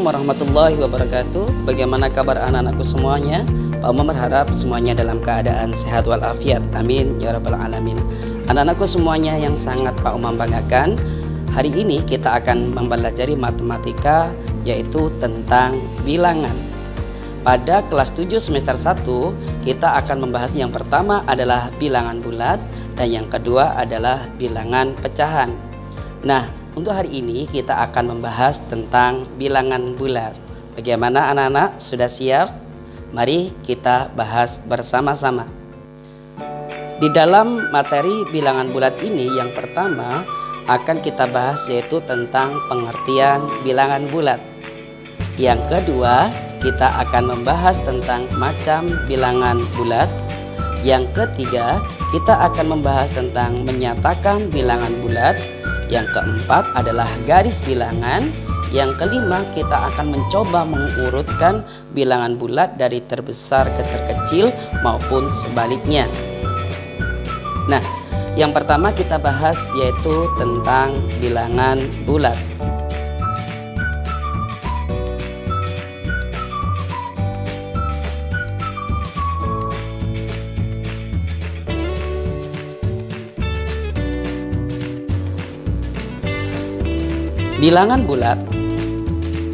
warahmatullahi wabarakatuh. Bagaimana kabar anak-anakku semuanya? Pak Umam berharap semuanya dalam keadaan sehat walafiat. Amin ya rabbal alamin. Anak-anakku semuanya yang sangat Pak Umam banggakan, hari ini kita akan mempelajari matematika, yaitu tentang bilangan. Pada kelas 7 semester 1 kita akan membahas yang pertama adalah bilangan bulat dan yang kedua adalah bilangan pecahan. Nah, untuk hari ini kita akan membahas tentang bilangan bulat. Bagaimana anak-anak? Sudah siap? Mari kita bahas bersama-sama. Di dalam materi bilangan bulat ini yang pertama akan kita bahas yaitu tentang pengertian bilangan bulat. Yang kedua kita akan membahas tentang macam bilangan bulat. Yang ketiga kita akan membahas tentang menyatakan bilangan bulat. Yang keempat adalah garis bilangan. Yang kelima kita akan mencoba mengurutkan bilangan bulat dari terbesar ke terkecil maupun sebaliknya. Nah, yang pertama kita bahas yaitu tentang bilangan bulat. Bilangan bulat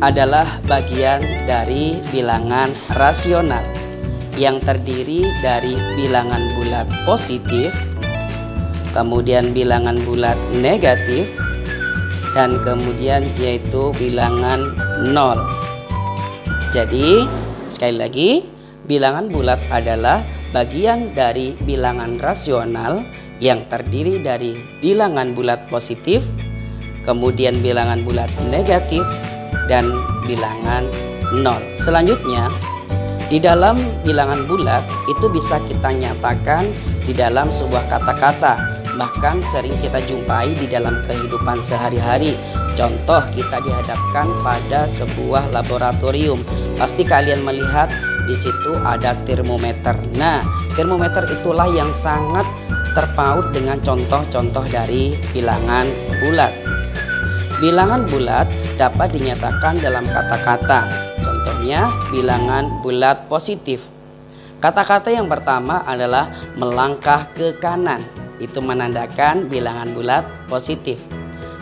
adalah bagian dari bilangan rasional yang terdiri dari bilangan bulat positif, kemudian bilangan bulat negatif, dan kemudian yaitu bilangan nol. Jadi sekali lagi, bilangan bulat adalah bagian dari bilangan rasional yang terdiri dari bilangan bulat positif, kemudian bilangan bulat negatif, dan bilangan nol. Selanjutnya, di dalam bilangan bulat itu bisa kita nyatakan di dalam sebuah kata-kata, bahkan sering kita jumpai di dalam kehidupan sehari-hari. Contoh, kita dihadapkan pada sebuah laboratorium. Pasti kalian melihat di situ ada termometer. Nah, termometer itulah yang sangat terpaut dengan contoh-contoh dari bilangan bulat. Bilangan bulat dapat dinyatakan dalam kata-kata. Contohnya bilangan bulat positif. Kata-kata yang pertama adalah melangkah ke kanan. Itu menandakan bilangan bulat positif.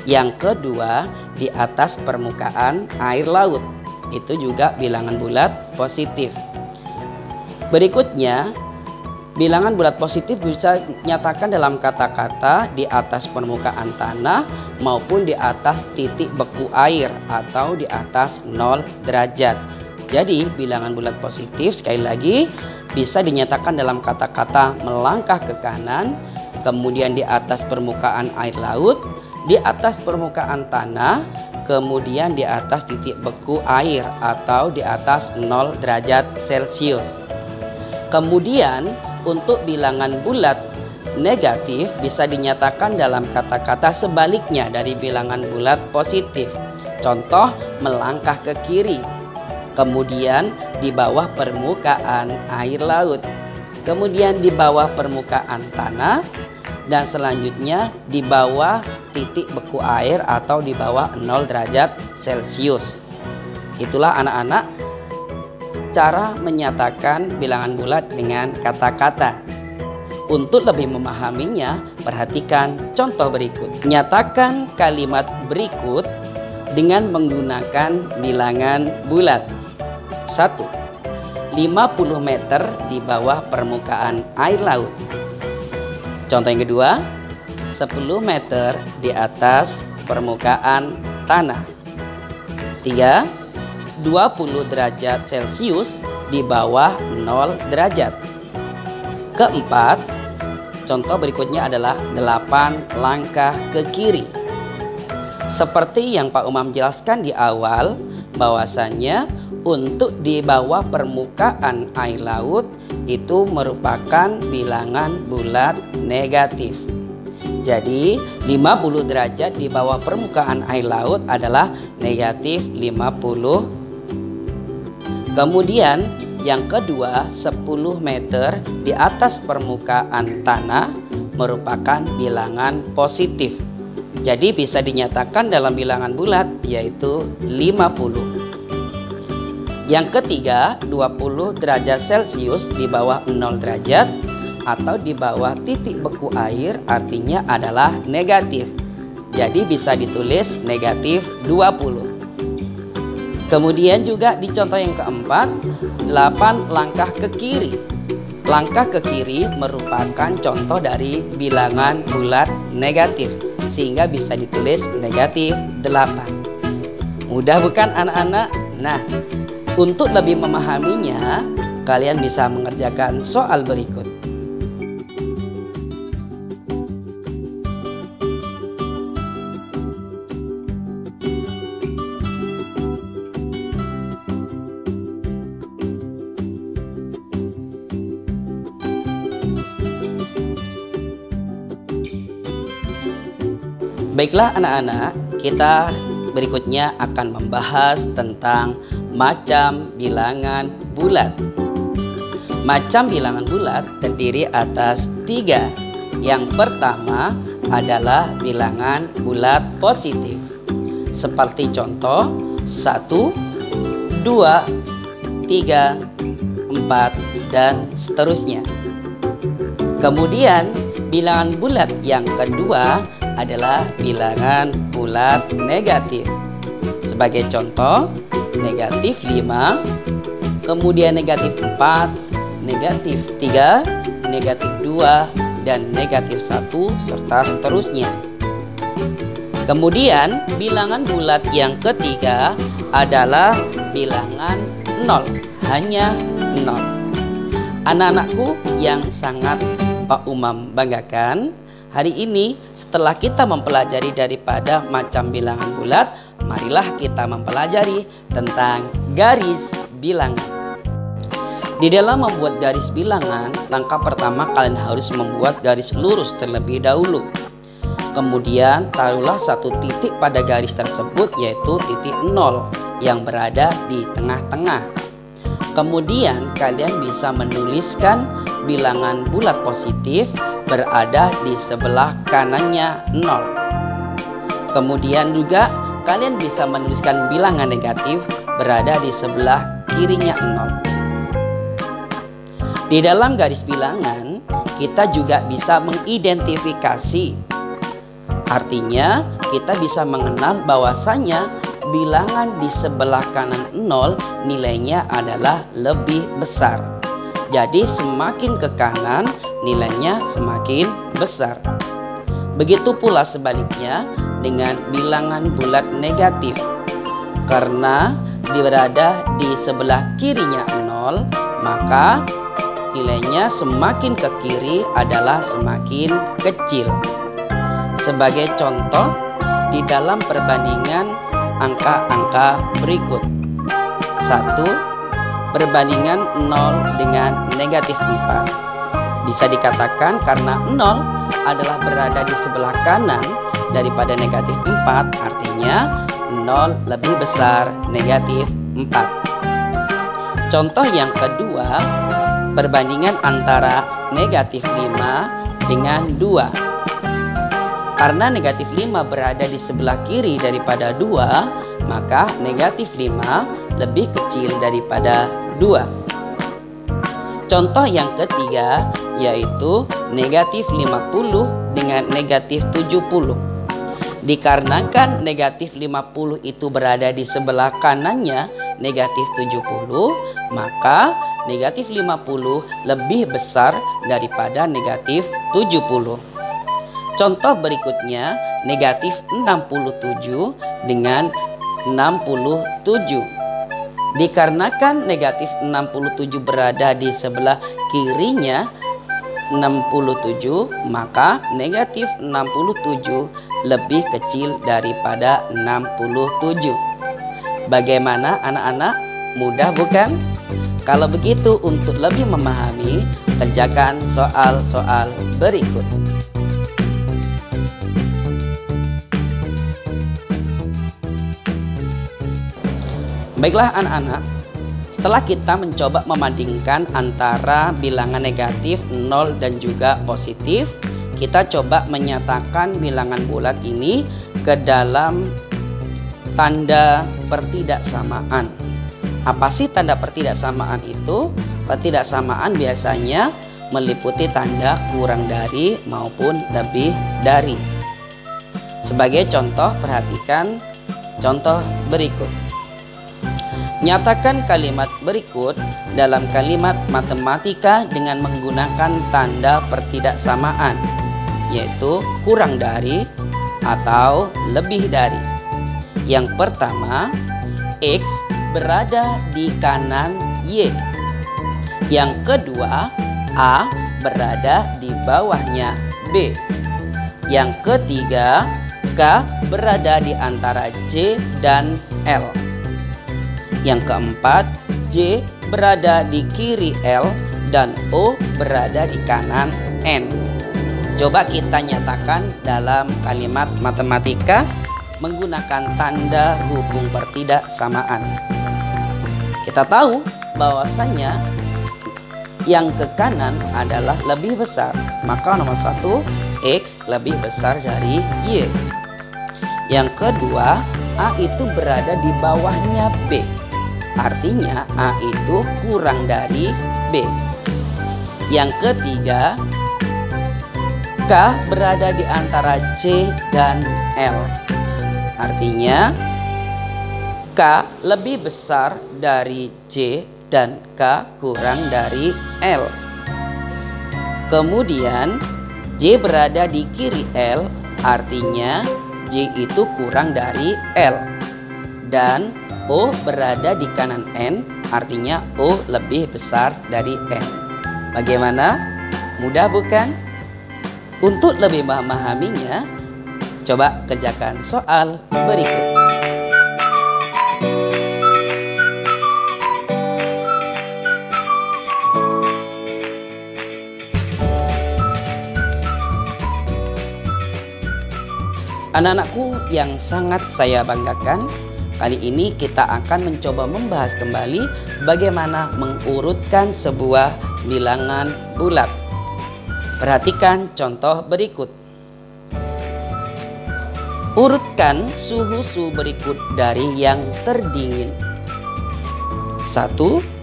Yang kedua, di atas permukaan air laut. Itu juga bilangan bulat positif. Berikutnya, bilangan bulat positif bisa dinyatakan dalam kata-kata di atas permukaan tanah maupun di atas titik beku air atau di atas 0 derajat. Jadi bilangan bulat positif sekali lagi bisa dinyatakan dalam kata-kata melangkah ke kanan, kemudian di atas permukaan air laut, di atas permukaan tanah, kemudian di atas titik beku air atau di atas 0 derajat Celcius. Kemudian untuk bilangan bulat negatif bisa dinyatakan dalam kata-kata sebaliknya dari bilangan bulat positif. Contoh, melangkah ke kiri, kemudian di bawah permukaan air laut, kemudian di bawah permukaan tanah, dan selanjutnya di bawah titik beku air atau di bawah 0 derajat Celcius. Itulah anak-anak cara menyatakan bilangan bulat dengan kata-kata. Untuk lebih memahaminya, perhatikan contoh berikut. Nyatakan kalimat berikut dengan menggunakan bilangan bulat. 1. 50 meter di bawah permukaan air laut. Contoh yang kedua, 10 meter di atas permukaan tanah. 3. 20 derajat Celcius di bawah 0 derajat. Keempat, contoh berikutnya adalah 8 langkah ke kiri. Seperti yang Pak Umam jelaskan di awal, bahwasannya untuk di bawah permukaan air laut itu merupakan bilangan bulat negatif. Jadi 50 derajat di bawah permukaan air laut adalah negatif 50. Kemudian yang kedua, 10 meter di atas permukaan tanah merupakan bilangan positif. Jadi bisa dinyatakan dalam bilangan bulat yaitu 50. Yang ketiga, 20 derajat Celcius di bawah 0 derajat atau di bawah titik beku air artinya adalah negatif. Jadi bisa ditulis negatif 20. Kemudian juga di contoh yang keempat, 8 langkah ke kiri. Langkah ke kiri merupakan contoh dari bilangan bulat negatif, sehingga bisa ditulis negatif 8. Mudah bukan anak-anak? Nah, untuk lebih memahaminya, kalian bisa mengerjakan soal berikut. Baiklah anak-anak, kita berikutnya akan membahas tentang macam bilangan bulat. Macam bilangan bulat terdiri atas 3. Yang pertama adalah bilangan bulat positif. Seperti contoh 1, 2, 3, 4, dan seterusnya. Kemudian bilangan bulat yang kedua adalah bilangan bulat negatif. Sebagai contoh, negatif 5, kemudian negatif 4, negatif 3, negatif 2, dan negatif 1, serta seterusnya. Kemudian bilangan bulat yang ketiga adalah bilangan 0, hanya 0. Anak-anakku yang sangat Pak Umam banggakan, hari ini setelah kita mempelajari daripada macam bilangan bulat, marilah kita mempelajari tentang garis bilangan. Di dalam membuat garis bilangan, langkah pertama kalian harus membuat garis lurus terlebih dahulu. Kemudian taruhlah satu titik pada garis tersebut, yaitu titik 0 yang berada di tengah-tengah. Kemudian kalian bisa menuliskan bilangan bulat positif berada di sebelah kanannya 0. Kemudian juga kalian bisa menuliskan bilangan negatif berada di sebelah kirinya 0. Di dalam garis bilangan kita juga bisa mengidentifikasi. Artinya kita bisa mengenal bahwasanya bilangan di sebelah kanan 0 nilainya adalah lebih besar. Jadi semakin ke kanan nilainya semakin besar. Begitu pula sebaliknya dengan bilangan bulat negatif. Karena berada di sebelah kirinya 0, maka nilainya semakin ke kiri adalah semakin kecil. Sebagai contoh, di dalam perbandingan angka-angka berikut. 1. Perbandingan 0 dengan negatif 4. Bisa dikatakan karena 0 adalah berada di sebelah kanan daripada negatif 4, artinya 0 lebih besar negatif 4. Contoh yang kedua, perbandingan antara negatif 5 dengan 2. Karena negatif 5 berada di sebelah kiri daripada 2, maka negatif 5 lebih kecil daripada 2. Contoh yang ketiga yaitu negatif 50 dengan negatif 70. Dikarenakan negatif 50 itu berada di sebelah kanannya negatif 70, maka negatif 50 lebih besar daripada negatif 70. Contoh berikutnya negatif 67 dengan 67. Dikarenakan negatif 67 berada di sebelah kirinya 67, maka negatif 67 lebih kecil daripada 67. Bagaimana anak-anak? Mudah bukan? Kalau begitu, untuk lebih memahami, kerjakan soal-soal berikut. Baiklah anak-anak, setelah kita mencoba membandingkan antara bilangan negatif 0 dan juga positif, kita coba menyatakan bilangan bulat ini ke dalam tanda pertidaksamaan. Apa sih tanda pertidaksamaan itu? Pertidaksamaan biasanya meliputi tanda kurang dari maupun lebih dari. Sebagai contoh, perhatikan contoh berikut. Nyatakan kalimat berikut dalam kalimat matematika dengan menggunakan tanda pertidaksamaan, yaitu kurang dari atau lebih dari. Yang pertama, X berada di kanan Y. Yang kedua, A berada di bawahnya B. Yang ketiga, K berada di antara J dan L. Yang keempat, J berada di kiri L dan O berada di kanan N. Coba kita nyatakan dalam kalimat matematika menggunakan tanda hubung pertidaksamaan. Kita tahu bahwasanya yang ke kanan adalah lebih besar, maka nomor 1 X lebih besar dari Y. Yang kedua, A itu berada di bawahnya B, artinya A itu kurang dari B. Yang ketiga, K berada di antara J dan L, artinya K lebih besar dari J dan K kurang dari L. Kemudian J berada di kiri L, artinya J itu kurang dari L. Dan O berada di kanan N, artinya O lebih besar dari N. Bagaimana? Mudah bukan? Untuk lebih memahaminya, coba kerjakan soal berikut. Anak-anakku yang sangat saya banggakan, kali ini kita akan mencoba membahas kembali bagaimana mengurutkan sebuah bilangan bulat. Perhatikan contoh berikut. Urutkan suhu berikut dari yang terdingin. 1.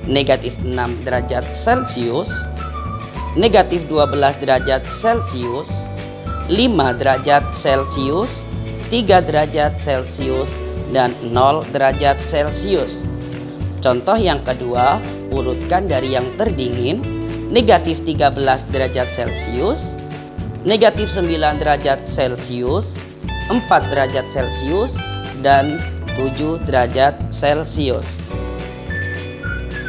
Negatif 6 derajat Celcius, negatif 12 derajat Celcius, 5 derajat Celcius, 3 derajat Celcius, dan 0 derajat Celcius. Contoh yang kedua, urutkan dari yang terdingin, negatif 13 derajat Celcius, negatif 9 derajat Celcius, 4 derajat Celcius, dan 7 derajat Celcius.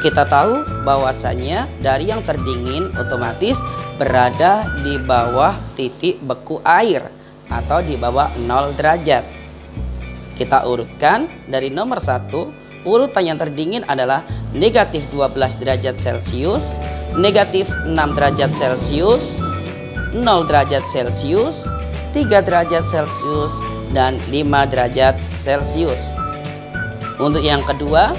Kita tahu bahwasanya dari yang terdingin otomatis berada di bawah titik beku air atau di bawah 0 derajat. Kita urutkan dari nomor 1, urutan yang terdingin adalah negatif 12 derajat Celcius, negatif 6 derajat Celcius, 0 derajat Celcius, 3 derajat Celcius, dan 5 derajat Celcius. Untuk yang kedua,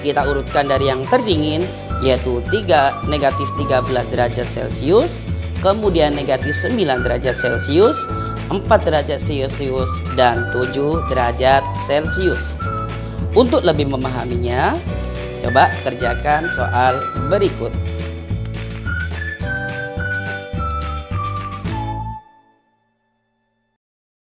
kita urutkan dari yang terdingin, yaitu negatif 13 derajat Celcius, kemudian negatif 9 derajat Celcius, 4 derajat Celcius, dan 7 derajat Celcius. Untuk lebih memahaminya, coba kerjakan soal berikut.